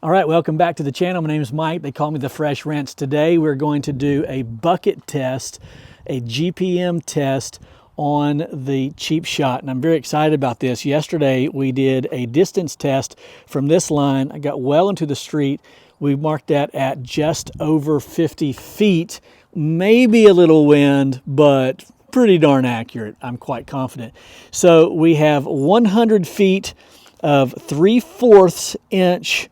All right, welcome back to the channel. My name is Mike. They call me the Fresh Rinse. Today we're going to do a bucket test, a GPM test on the Cheap Shot, and I'm very excited about this. Yesterday we did a distance test from this line. I got well into the street. We marked that at just over 50 feet, maybe a little wind, but pretty darn accurate. I'm quite confident. So we have 100 feet of 3/4 inch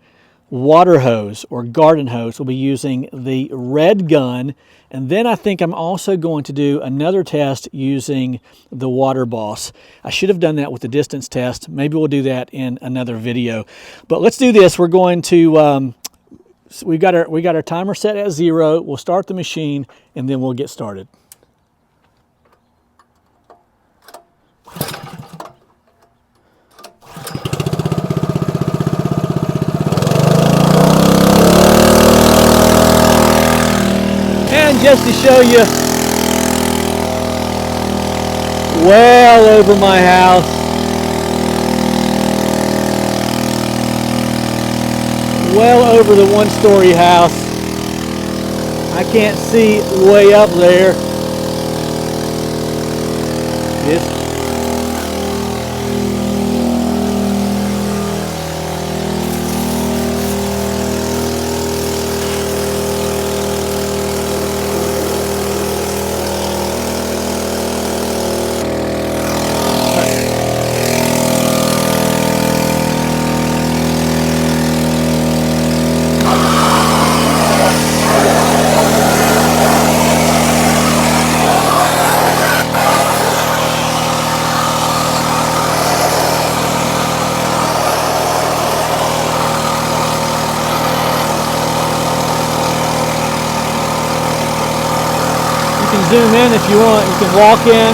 water hose or garden hose. We'll be using the red gun, and then I think I'm also going to do another test using the Water Boss. I should have done that with the distance test. Maybe we'll do that in another video, but let's do this. We're going to we got our timer set at 0. We'll start the machine and then we'll get started. Just to show you, well over my house, well over the one-story house. I can't see way up there. You can zoom in if you want. You can walk in.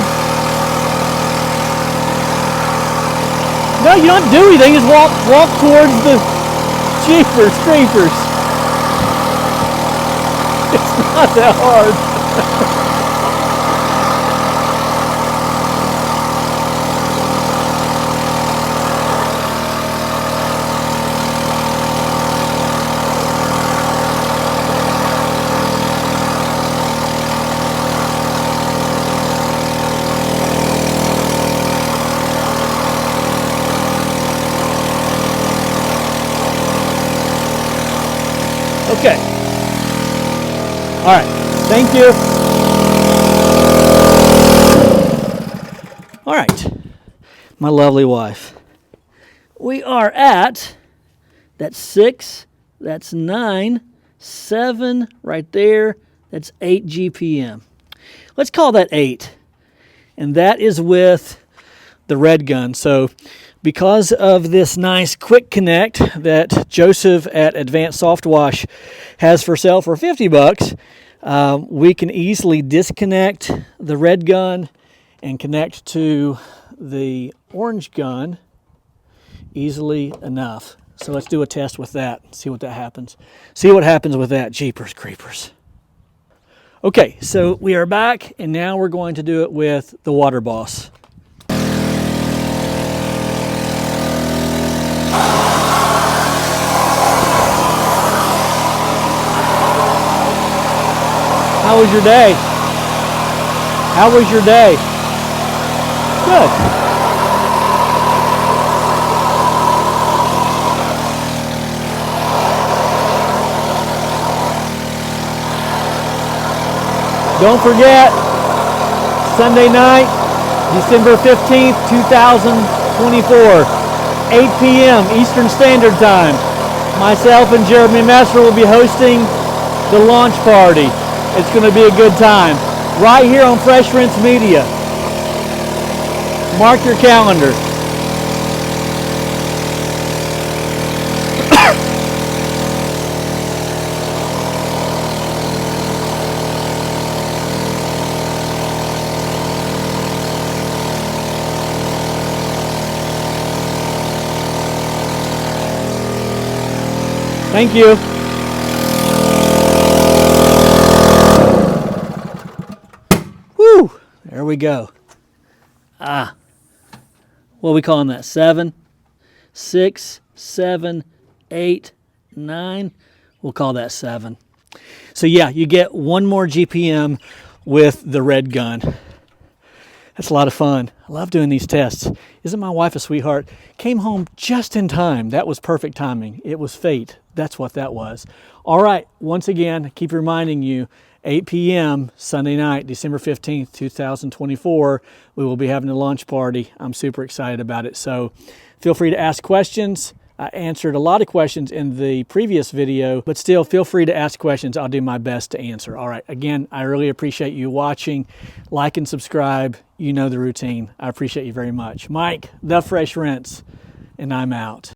No, you don't do anything. Just walk towards the Jeepers Creepers. It's not that hard. Okay. All right. Thank you. All right. My lovely wife. We are at, that's 6, that's 9, 7 right there, that's 8 GPM. Let's call that 8. And that is with the red gun. So because of this nice quick connect that Joseph at Advanced Soft Wash has for sale for $50, we can easily disconnect the red gun and connect to the orange gun easily enough. So let's do a test with that, see what that happens. See what happens with that, Jeepers Creepers. Okay, so we are back, and now we're going to do it with the Water Boss. How was your day? How was your day? Good. Don't forget, Sunday night, December 15th, 2024, 8 p.m. Eastern Standard Time. Myself and Jeremy Messer will be hosting the launch party. It's going to be a good time. Right here on Fresh Rinse Media. Mark your calendar. Thank you. Woo! There we go. What are we calling that? 7, 6, 7, 8, 9. We'll call that 7. So yeah, you get 1 more GPM with the red gun. That's a lot of fun. I love doing these tests. Isn't my wife a sweetheart? Came home just in time. That was perfect timing. It was fate. That's what that was. All right, once again, I keep reminding you, 8 p.m. Sunday night, December 15th, 2024, we will be having a launch party. I'm super excited about it. So feel free to ask questions. I answered a lot of questions in the previous video, but still feel free to ask questions. I'll do my best to answer. All right, again, I really appreciate you watching. Like and subscribe. You know the routine. I appreciate you very much. Mike, The Fresh Rinse, and I'm out.